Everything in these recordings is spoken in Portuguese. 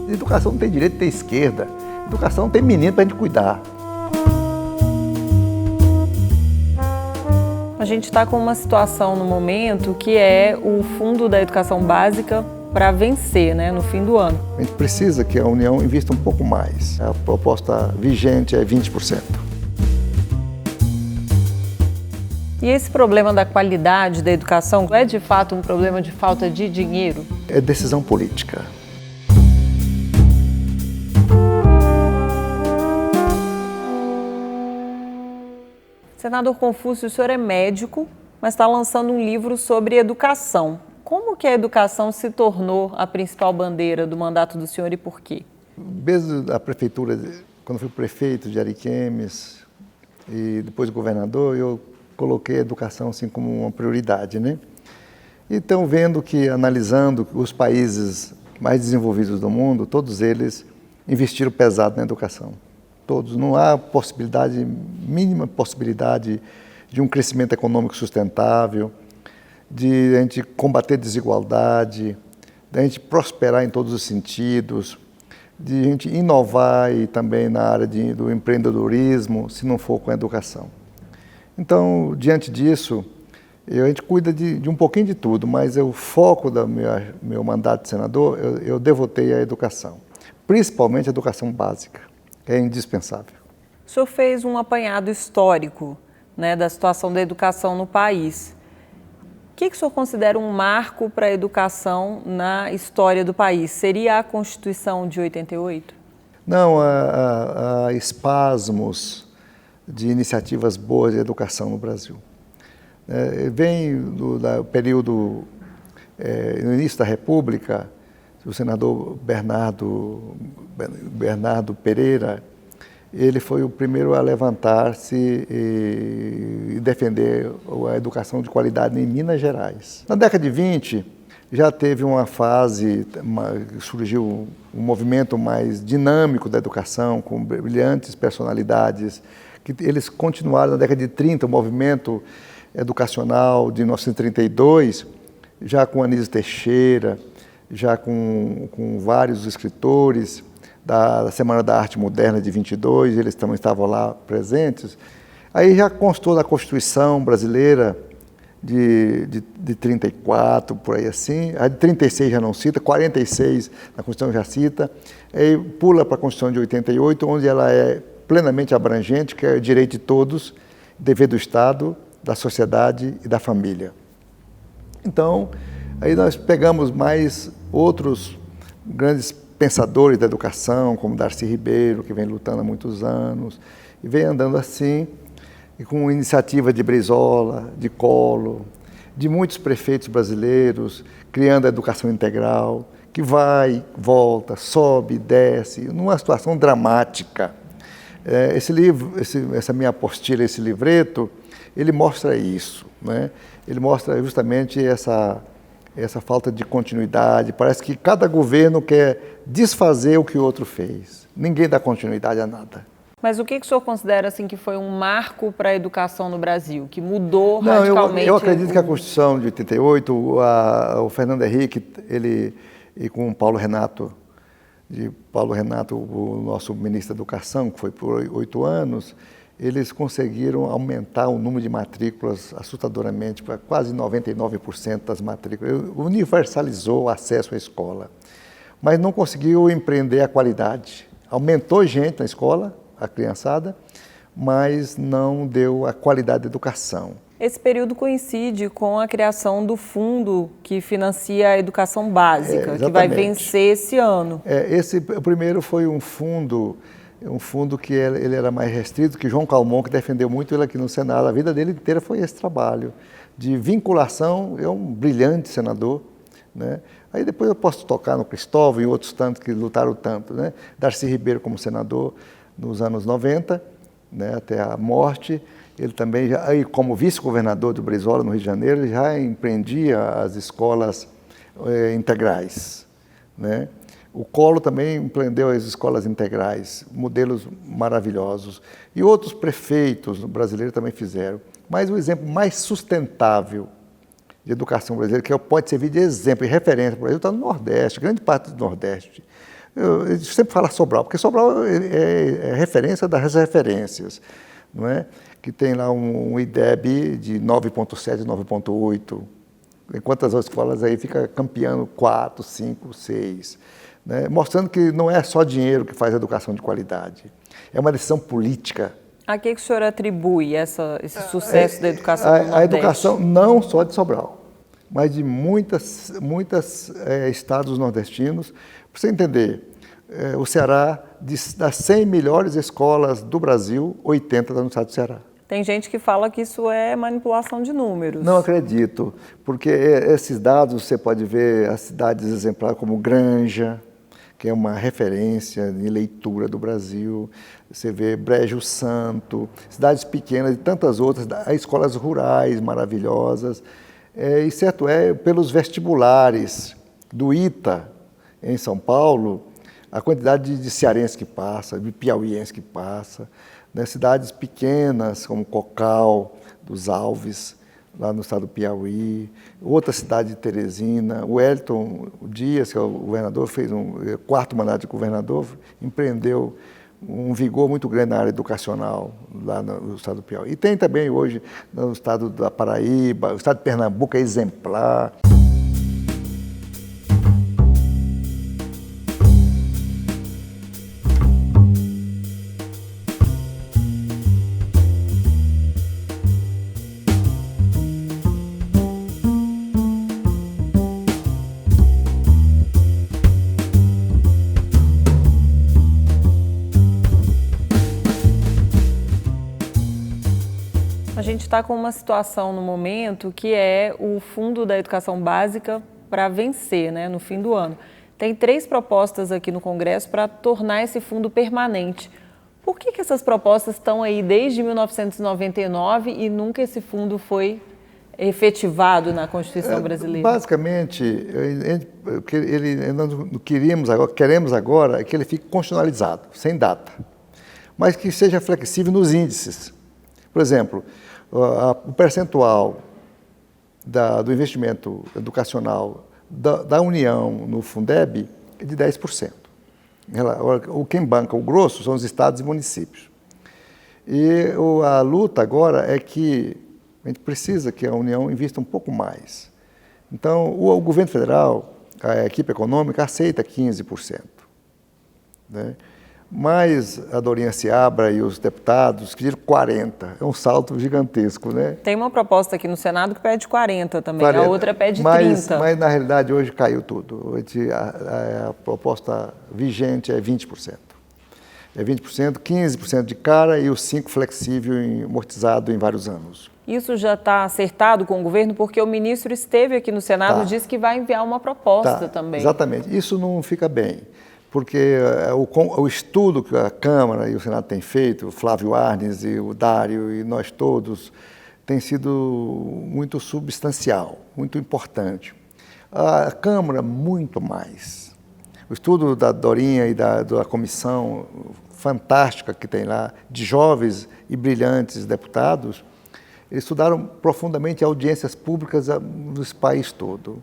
Educação não tem direito de ter esquerda. Educação não tem menino para a gente cuidar. A gente está com uma situação no momento que é o fundo da educação básica para vencer, né, no fim do ano. A gente precisa que a União invista um pouco mais. A proposta vigente é 20%. E esse problema da qualidade da educação é de fato um problema de falta de dinheiro? É decisão política. Senador Confúcio, o senhor é médico, mas está lançando um livro sobre educação. Como que a educação se tornou a principal bandeira do mandato do senhor e por quê? Desde a prefeitura, quando fui prefeito de Ariquemes e depois governador, eu coloquei a educação assim como uma prioridade, né? Então, vendo que, analisando os países mais desenvolvidos do mundo, todos eles investiram pesado na educação. Todos. Não há possibilidade, mínima possibilidade de um crescimento econômico sustentável, de a gente combater desigualdade, de a gente prosperar em todos os sentidos, de a gente inovar e também na área do empreendedorismo, se não for com a educação. Então, diante disso, a gente cuida de um pouquinho de tudo, mas o foco do meu mandato de senador, eu devotei à educação, principalmente a educação básica, que é indispensável. O senhor fez um apanhado histórico, né, da situação da educação no país. O que o senhor considera um marco para a educação na história do país? Seria a Constituição de 88? Não, há espasmos de iniciativas boas de educação no Brasil. Vem do período, no início da República, o senador Bernardo Pereira, ele foi o primeiro a levantar-se e defender a educação de qualidade em Minas Gerais. Na década de 20, já teve uma fase, surgiu um movimento mais dinâmico da educação, com brilhantes personalidades, que eles continuaram na década de 30, o movimento educacional de 1932, já com Anísio Teixeira, já com vários escritores da Semana da Arte Moderna de 22, eles também estavam lá presentes. Aí já constou da Constituição brasileira de 34, por aí assim, a de 36 já não cita, 46 na Constituição já cita, aí pula para a Constituição de 88, onde ela é plenamente abrangente, que é o direito de todos, dever do Estado, da sociedade e da família. Então, aí nós pegamos mais outros grandes pensadores da educação, como Darcy Ribeiro, que vem lutando há muitos anos, e vem andando assim, e com iniciativa de Brizola, de Collor, de muitos prefeitos brasileiros, criando a educação integral, que vai, volta, sobe, desce, numa situação dramática. Esse livro, essa minha apostila, esse livreto, ele mostra isso, né? Ele mostra justamente essa falta de continuidade. Parece que cada governo quer desfazer o que o outro fez. Ninguém dá continuidade a nada. Mas o que o senhor considera assim, que foi um marco para a educação no Brasil, que mudou radicalmente? Eu acredito que a Constituição de 88, o Fernando Henrique, e com o Paulo Renato, o nosso ministro da Educação, que foi por 8 anos, eles conseguiram aumentar o número de matrículas assustadoramente, para quase 99% das matrículas. Universalizou o acesso à escola, mas não conseguiu empreender a qualidade. Aumentou gente na escola, a criançada, mas não deu a qualidade da educação. Esse período coincide com a criação do fundo que financia a educação básica, que vai vencer esse ano. O primeiro foi um fundo que ele era mais restrito, que João Calmon, que defendeu muito ele aqui no Senado. A vida dele inteira foi esse trabalho de vinculação. É um brilhante senador, né? Aí depois eu posso tocar no Cristóvão e outros tantos que lutaram tanto, né? Darcy Ribeiro como senador nos anos 90, né, até a morte. Ele também, como vice-governador do Brizola, no Rio de Janeiro, ele já empreendia as escolas integrais, né? O Collor também empreendeu as escolas integrais, modelos maravilhosos. E outros prefeitos brasileiros também fizeram. Mas o exemplo mais sustentável de educação brasileira, que pode servir de exemplo e referência para o Brasil, está no Nordeste, grande parte do Nordeste. a gente sempre fala Sobral, porque Sobral é referência das referências, não é? Que tem lá um IDEB de 9,7, 9,8, enquanto as outras escolas aí fica campeando 4, 5, 6, né? Mostrando que não é só dinheiro que faz a educação de qualidade, é uma decisão política. A que o senhor atribui esse sucesso da educação no Nordeste? A educação não só de Sobral, mas de muitos estados nordestinos. Para você entender, o Ceará, das 100 melhores escolas do Brasil, 80 estão no estado do Ceará. Tem gente que fala que isso é manipulação de números. Não acredito, porque esses dados você pode ver as cidades exemplares como Granja, que é uma referência em leitura do Brasil. Você vê Brejo Santo, cidades pequenas e tantas outras, escolas rurais maravilhosas. E certo é, pelos vestibulares do ITA, em São Paulo, a quantidade de cearense que passa, de piauiense que passa, né? Cidades pequenas como Cocal, dos Alves, lá no estado do Piauí, outra cidade de Teresina. O Wellington Dias, que é o governador, fez um quarto mandato de governador, empreendeu um vigor muito grande na área educacional lá no estado do Piauí. E tem também hoje no estado da Paraíba, o estado de Pernambuco é exemplar. A gente está com uma situação no momento que é o Fundo da Educação Básica para vencer, né, no fim do ano. Tem 3 propostas aqui no Congresso para tornar esse fundo permanente. Por que essas propostas estão aí desde 1999 e nunca esse fundo foi efetivado na Constituição brasileira? Basicamente, nós queremos agora que ele fique constitucionalizado, sem data, mas que seja flexível nos índices. Por exemplo, o percentual do investimento educacional da União no Fundeb é de 10%. Quem banca o grosso são os estados e municípios. E a luta agora é que a gente precisa que a União invista um pouco mais. Então, o governo federal, a equipe econômica, aceita 15%. Né? Mas a Dorinha Seabra e os deputados queriam 40%. É um salto gigantesco, né? Tem uma proposta aqui no Senado que pede 40% também, 40%. A outra pede 30%. Mas, na realidade, hoje caiu tudo. A proposta vigente é 20%. É 20%, 15% de cara e os 5% flexível e amortizado em vários anos. Isso já está acertado com o governo, porque o ministro esteve aqui no Senado e disse que vai enviar uma proposta também. Exatamente. Isso não fica bem, porque o estudo que a Câmara e o Senado têm feito, o Flávio Arnes e o Dário e nós todos, tem sido muito substancial, muito importante. A Câmara, muito mais. O estudo da Dorinha e da comissão fantástica que tem lá, de jovens e brilhantes deputados, eles estudaram profundamente audiências públicas dos países todo.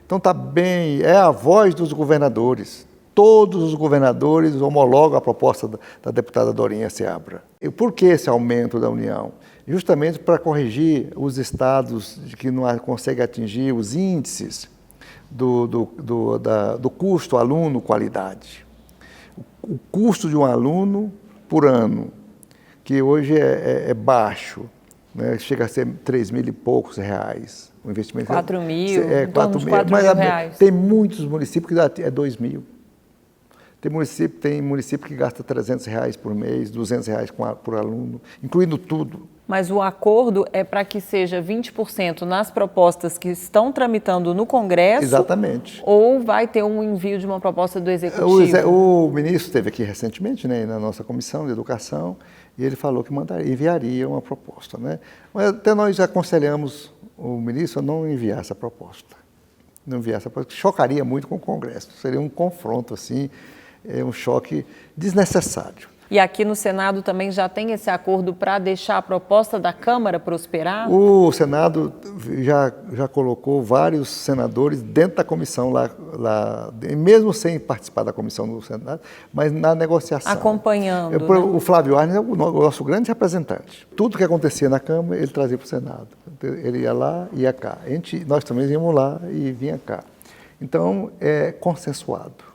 Então está bem, é a voz dos governadores. Todos os governadores homologam a proposta da deputada Dorinha Seabra. E por que esse aumento da União? Justamente para corrigir os estados que não conseguem atingir os índices do custo aluno-qualidade. O custo de um aluno por ano, que hoje é baixo, né? Chega a ser 3 mil e poucos reais. O investimento 4 mil, em torno de 4 mil reais. Tem muitos municípios que é 2 mil. Tem município que gasta 300 reais por mês, 200 reais por aluno, incluindo tudo. Mas o acordo é para que seja 20% nas propostas que estão tramitando no Congresso? Exatamente. Ou vai ter um envio de uma proposta do Executivo? O ministro esteve aqui recentemente, né, na nossa Comissão de Educação, e ele falou que enviaria uma proposta. Né? Mas até nós já aconselhamos o ministro a não enviar essa proposta. Não enviar essa proposta, chocaria muito com o Congresso. Seria um confronto, assim, um choque desnecessário. E aqui no Senado também já tem esse acordo para deixar a proposta da Câmara prosperar? O Senado já colocou vários senadores dentro da comissão, mesmo sem participar da comissão do Senado, mas na negociação. Acompanhando. O Flávio Arnes é o nosso grande representante. Tudo que acontecia na Câmara, ele trazia para o Senado. Ele ia lá e ia cá. Nós também íamos lá e vinha cá. Então, é consensuado.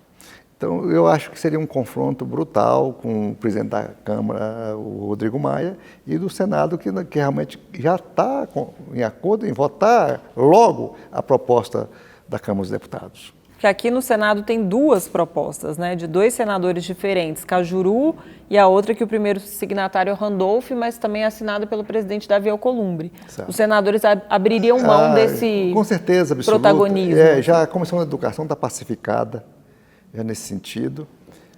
Então, eu acho que seria um confronto brutal com o presidente da Câmara, o Rodrigo Maia, e do Senado, que realmente já está em acordo em votar logo a proposta da Câmara dos Deputados. Que aqui no Senado tem duas propostas, né, de dois senadores diferentes, Cajuru e a outra que o primeiro signatário é o Randolph, mas também é assinada pelo presidente Davi Alcolumbre. Certo. Os senadores abririam mão desse com certeza, absoluta. Protagonismo. Já a Comissão da Educação está pacificada, já nesse sentido.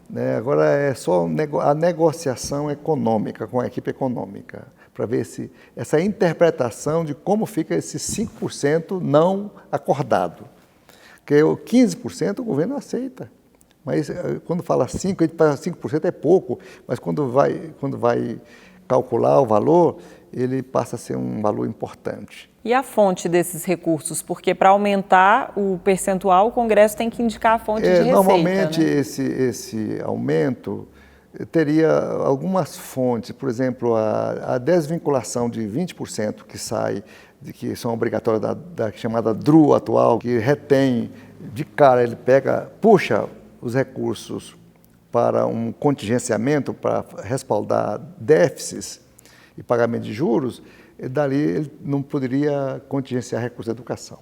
Né? Agora é só a negociação econômica, com a equipe econômica, para ver essa interpretação de como fica esse 5% não acordado. Porque o 15% o governo aceita. Mas quando fala 5%, a gente fala 5% é pouco, mas quando vai calcular o valor, ele passa a ser um valor importante. E a fonte desses recursos? Porque para aumentar o percentual, o Congresso tem que indicar a fonte de receita. Normalmente, né? esse aumento teria algumas fontes, por exemplo, a desvinculação de 20% que sai, que são obrigatórias da chamada DRU atual, que retém de cara, ele puxa os recursos para um contingenciamento, para respaldar déficits e pagamento de juros, dali ele não poderia contingenciar recursos da educação.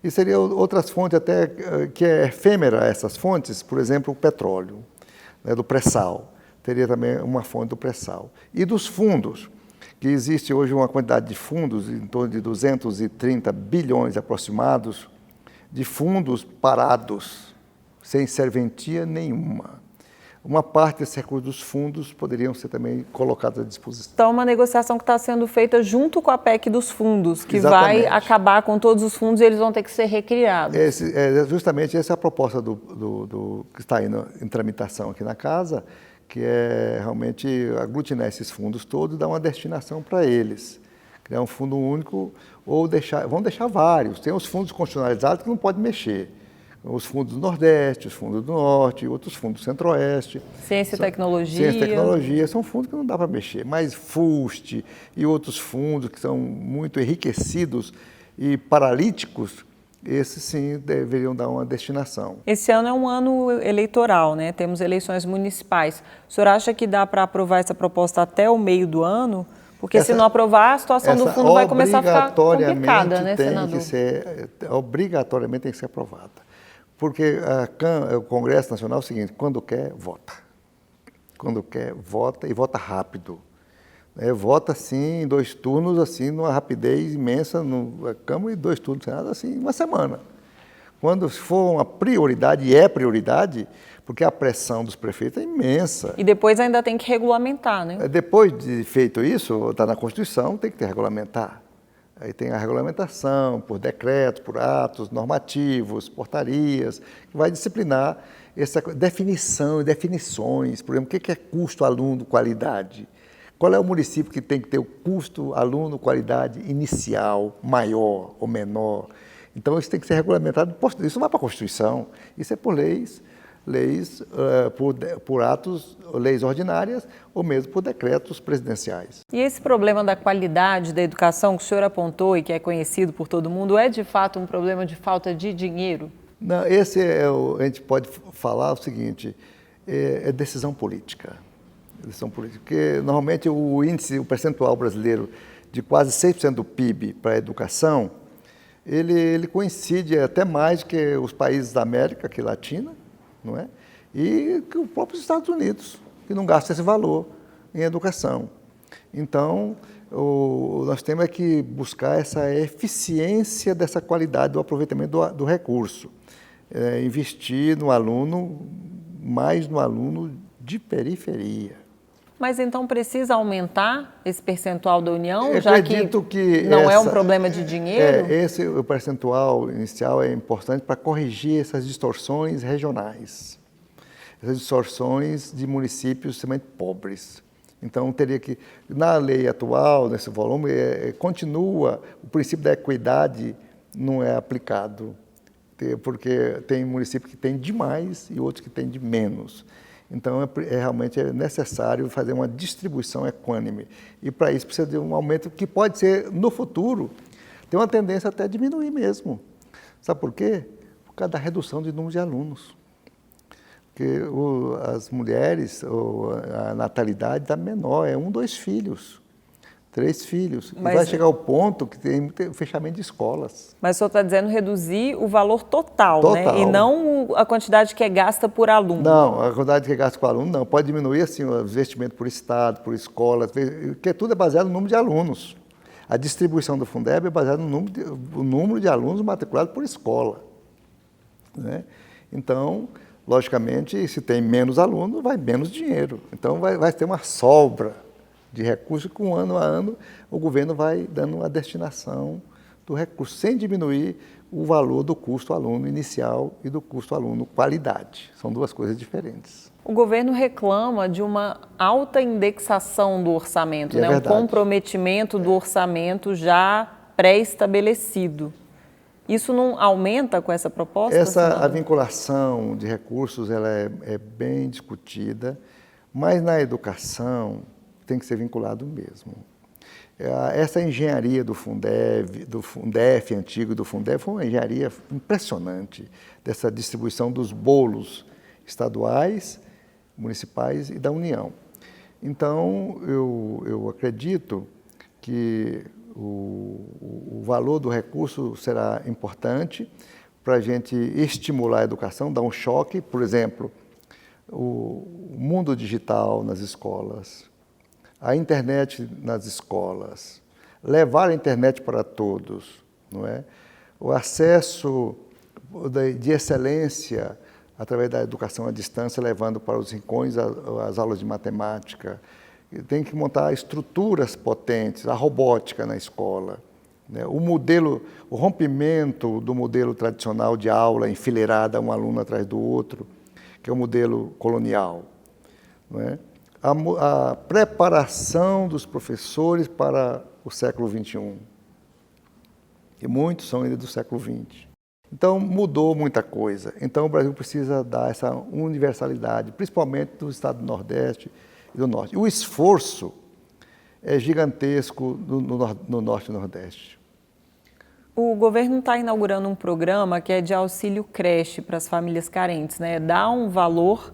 E seriam outras fontes até que é efêmera essas fontes, por exemplo, o petróleo, né, do pré-sal, teria também uma fonte do pré-sal. E dos fundos, que existe hoje uma quantidade de fundos, em torno de 230 bilhões aproximados, de fundos parados, sem serventia nenhuma. Uma parte desses recursos dos fundos poderiam ser também colocados à disposição. Então, uma negociação que está sendo feita junto com a PEC dos fundos, que Exatamente. vai acabar com todos os fundos e eles vão ter que ser recriados. Justamente essa é a proposta que está aí em tramitação aqui na Casa, que é realmente aglutinar esses fundos todos e dar uma destinação para eles. Criar um fundo único ou vão deixar vários. Tem os fundos constitucionalizados que não pode mexer. Os fundos do Nordeste, os fundos do Norte, outros fundos do Centro-Oeste. Ciência e tecnologia. Ciência e tecnologia, são fundos que não dá para mexer. Mas FUST e outros fundos que são muito enriquecidos e paralíticos, esses sim deveriam dar uma destinação. Esse ano é um ano eleitoral, né? Temos eleições municipais. O senhor acha que dá para aprovar essa proposta até o meio do ano? Porque se não aprovar, a situação do fundo vai começar a ficar complicada, né, senador? Obrigatoriamente tem que ser aprovada. Porque o Congresso Nacional é o seguinte, quando quer, vota. Quando quer, vota e vota rápido. Vota, assim, em 2 turnos, assim, numa rapidez imensa na Câmara e 2 turnos no Senado, assim, em uma semana. Quando for uma prioridade, e é prioridade, porque a pressão dos prefeitos é imensa. E depois ainda tem que regulamentar, né? Depois de feito isso, está na Constituição, tem que regulamentar. Aí tem a regulamentação por decretos, por atos normativos, portarias, que vai disciplinar essa definição e definições. Por exemplo, o que é custo aluno qualidade? Qual é o município que tem que ter o custo aluno qualidade inicial maior ou menor? Então, isso tem que ser regulamentado. Isso não vai para a Constituição, isso é por leis por atos, leis ordinárias ou mesmo por decretos presidenciais. E esse problema da qualidade da educação que o senhor apontou e que é conhecido por todo mundo, é de fato um problema de falta de dinheiro? Não, a gente pode falar o seguinte, é decisão política. Decisão política, porque normalmente o percentual brasileiro de quase 6% do PIB para a educação, ele coincide até mais que os países da América Latina, não é? E que os próprios Estados Unidos, que não gastam esse valor em educação. Então, nós temos que buscar essa eficiência dessa qualidade do aproveitamento do recurso. Investir no aluno, mais no aluno de periferia. Mas então precisa aumentar esse percentual da União, Eu já que não é um problema de dinheiro? O percentual inicial é importante para corrigir essas distorções regionais. essas distorções de municípios extremamente pobres. Então, teria que, na lei atual, nesse volume, continua, o princípio da equidade não é aplicado, porque tem municípios que têm demais e outros que têm de menos. Então, realmente é necessário fazer uma distribuição equânime. E, para isso, precisa de um aumento que pode ser, no futuro, tem uma tendência até a diminuir mesmo. Sabe por quê? Por causa da redução de número de alunos. Porque as mulheres, a natalidade está menor, é 1, 2 filhos, 3 filhos. E vai chegar ao ponto que tem fechamento de escolas. Mas o senhor está dizendo reduzir o valor total, né? Total. E não a quantidade que é gasta por aluno. Não, a quantidade que é gasta por aluno não. Pode diminuir assim, o investimento por estado, por escola, porque tudo é baseado no número de alunos. A distribuição do Fundeb é baseada no número de alunos matriculados por escola, né? Então, logicamente, se tem menos alunos, vai menos dinheiro. Então, vai ter uma sobra de recursos que, ano a ano, o governo vai dando a destinação do recurso, sem diminuir o valor do custo aluno inicial e do custo aluno qualidade. São duas coisas diferentes. O governo reclama de uma alta indexação do orçamento, né? Um verdade. comprometimento do orçamento já pré-estabelecido. Isso não aumenta com essa proposta? A vinculação de recursos ela é bem discutida, mas na educação tem que ser vinculado mesmo. Essa engenharia do Fundef antigo e do Fundeb foi uma engenharia impressionante, dessa distribuição dos bolos estaduais, municipais e da União. Então, eu acredito que o valor do recurso será importante para a gente estimular a educação, dar um choque, por exemplo, o mundo digital nas escolas, a internet nas escolas, levar a internet para todos, não é? O acesso de excelência através da educação à distância, levando para os rincões as aulas de matemática. Tem que montar estruturas potentes, a robótica na escola, né? O rompimento do modelo tradicional de aula enfileirada, um aluno atrás do outro, que é o modelo colonial, não é? A preparação dos professores para o século XXI, e muitos são ainda do século XX. Então, mudou muita coisa. Então, o Brasil precisa dar essa universalidade, principalmente do estado do Nordeste e do Norte. O esforço é gigantesco no Norte e Nordeste. O governo está inaugurando um programa que é de auxílio creche para as famílias carentes, né? Dá um valor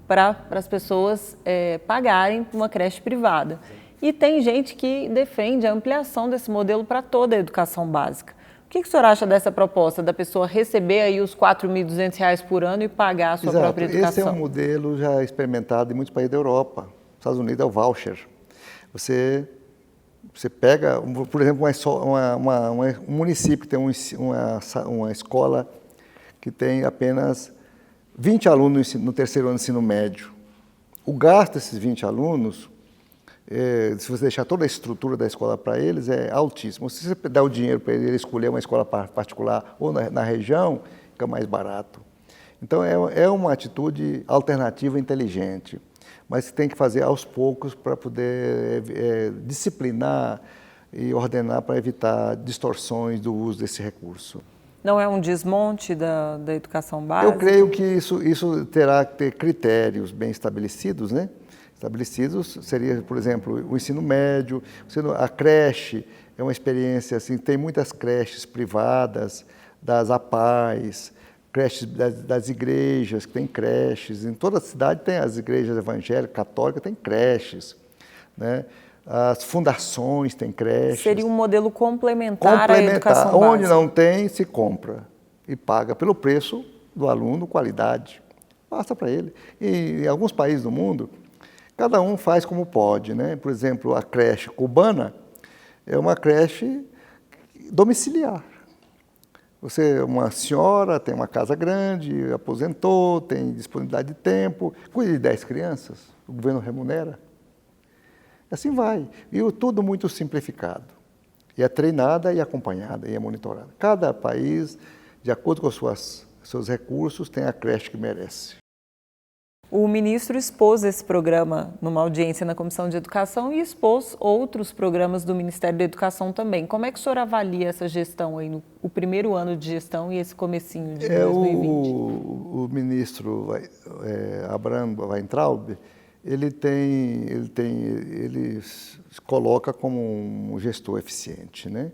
para as pessoas pagarem uma creche privada. E tem gente que defende a ampliação desse modelo para toda a educação básica. O que o senhor acha dessa proposta, da pessoa receber aí os R$ 4.200 por ano e pagar a sua própria educação? Esse é um modelo já experimentado em muitos países da Europa. Nos Estados Unidos é o voucher. Você pega, por exemplo, um município que tem uma escola que tem apenas 20 alunos no terceiro ano do ensino médio. O gasto desses 20 alunos, se você deixar toda a estrutura da escola para eles, é altíssimo. Se você der o dinheiro para ele escolher uma escola particular ou na região, fica mais barato. Então, é uma atitude alternativa inteligente, mas tem que fazer aos poucos para poder disciplinar e ordenar para evitar distorções do uso desse recurso. Não é um desmonte da educação básica? Eu creio que isso terá que ter critérios bem estabelecidos, né? Estabelecidos seria, por exemplo, o ensino médio, a creche é uma experiência assim, tem muitas creches privadas, das APAES, creches das igrejas, que tem creches, em toda a cidade tem as igrejas evangélicas, católicas, tem creches, né? As fundações têm creches. Seria um modelo complementar à educação básica. Onde não tem, se compra e paga pelo preço do aluno, qualidade. Passa para ele. E em alguns países do mundo, cada um faz como pode, né? Por exemplo, a creche cubana é uma creche domiciliar. Uma senhora tem uma casa grande, aposentou, tem disponibilidade de tempo, cuida de 10 crianças, o governo remunera. Assim vai. E tudo muito simplificado. E é treinada e acompanhada e é monitorada. Cada país, de acordo com seus recursos, tem a creche que merece. O ministro expôs esse programa numa audiência na Comissão de Educação e expôs outros programas do Ministério da Educação também. Como é que o senhor avalia essa gestão aí, o primeiro ano de gestão e esse comecinho de 2020? O ministro Abraham Weintraub, ele se coloca como um gestor eficiente, né?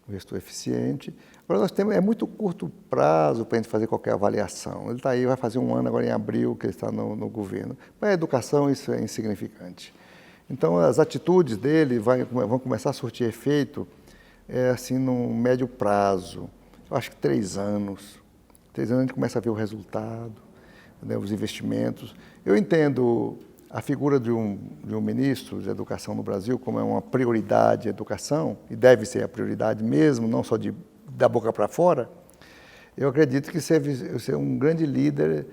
Um gestor eficiente. Agora, é muito curto prazo para a gente fazer qualquer avaliação. Ele está aí, vai fazer um ano agora em abril que ele está no governo. Para a educação isso é insignificante. Então, as atitudes dele vão começar a surtir efeito assim, num médio prazo. Eu acho que 3 anos. 3 anos a gente começa a ver o resultado, né, os investimentos. Eu entendo a figura de um ministro de educação no Brasil como é uma prioridade a educação, e deve ser a prioridade mesmo, não só da boca para fora. Eu acredito que ser um grande líder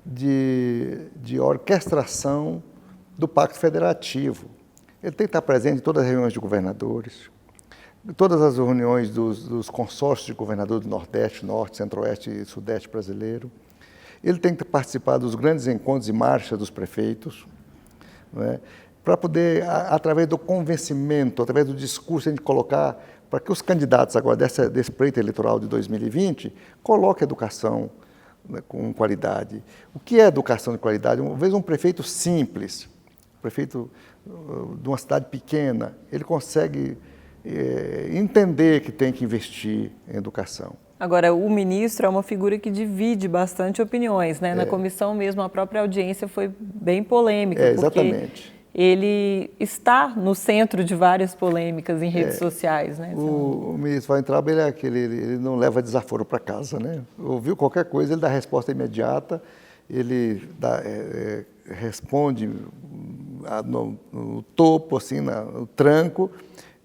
de orquestração do Pacto Federativo. Ele tem que estar presente em todas as reuniões de governadores, em todas as reuniões dos consórcios de governadores do Nordeste, Norte, Centro-Oeste e Sudeste brasileiro. Ele tem que participar dos grandes encontros e marchas dos prefeitos, né, para poder, através do convencimento, através do discurso, a gente colocar, para que os candidatos agora desse pleito eleitoral de 2020 coloquem a educação, né, com qualidade. O que é educação de qualidade? Uma vez um prefeito simples, prefeito de uma cidade pequena, ele consegue entender que tem que investir em educação. Agora, o ministro é uma figura que divide bastante opiniões, né? Na comissão mesmo, a própria audiência foi bem polêmica, exatamente. Porque ele está no centro de várias polêmicas em redes sociais, né? O ministro Weintraub, ele não leva desaforo para casa, né? Ouviu qualquer coisa, ele dá resposta imediata, ele responde no topo, assim, no tranco,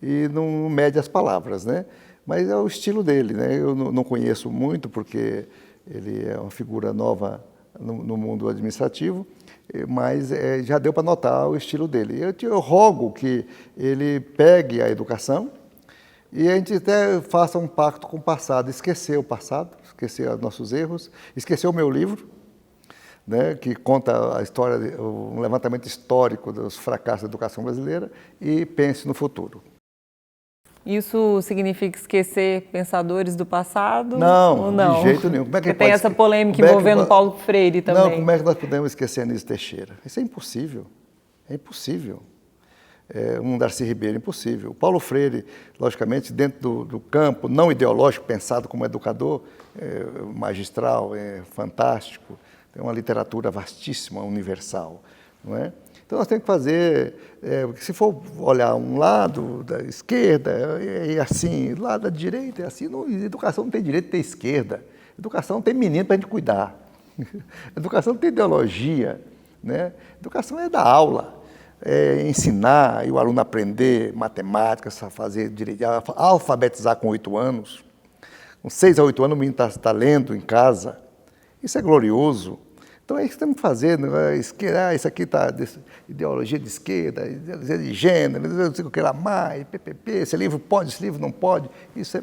e não mede as palavras, né? Mas é o estilo dele, né? Eu não conheço muito, porque ele é uma figura nova no mundo administrativo, mas já deu para notar o estilo dele. Eu rogo que ele pegue a educação e a gente até faça um pacto com o passado, esquecer o passado, esquecer os nossos erros, esquecer o meu livro, né, que conta a história, um levantamento histórico dos fracassos da educação brasileira, e pense no futuro. Isso significa esquecer pensadores do passado? Não, ou não? De jeito nenhum. Como é que Porque tem essa polêmica envolvendo Paulo Freire também. Não, como é que nós podemos esquecer Anísio Teixeira? Isso é impossível. É impossível. Um Darcy Ribeiro, impossível. O Paulo Freire, logicamente, dentro do campo não ideológico, pensado como educador, magistral, fantástico, tem uma literatura vastíssima, universal, não é? Então, nós temos que fazer, se for olhar um lado da esquerda, é assim, do lado da direita é assim, educação não tem direito de ter esquerda, educação não tem menino para a gente cuidar, educação não tem ideologia, né? Educação é dar aula, ensinar e o aluno aprender matemática, fazer direito, alfabetizar com 8 anos, com 6 a 8 anos o menino está lendo em casa, isso é glorioso. Então é isso que temos que fazer, né? Isso aqui está ideologia de esquerda, ideologia de gênero, não sei o que lá mais, PPP, esse livro pode, esse livro não pode, isso é...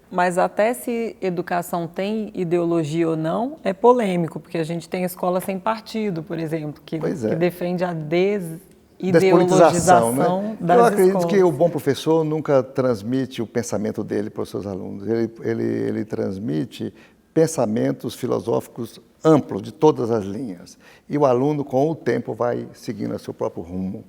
Mas até se educação tem ideologia ou não, é polêmico, porque a gente tem escola sem partido, por exemplo, que defende a desideologização, né, das escolas. Eu acredito que o bom professor nunca transmite o pensamento dele para os seus alunos, ele transmite pensamentos filosóficos amplos, de todas as linhas. E o aluno, com o tempo, vai seguindo o seu próprio rumo.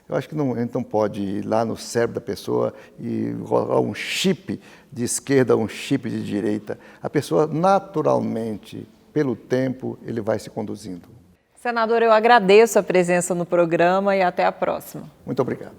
Eu acho que a gente não pode ir lá no cérebro da pessoa e colocar um chip de esquerda, um chip de direita. A pessoa, naturalmente, pelo tempo, ele vai se conduzindo. Senador, eu agradeço a presença no programa e até a próxima. Muito obrigado.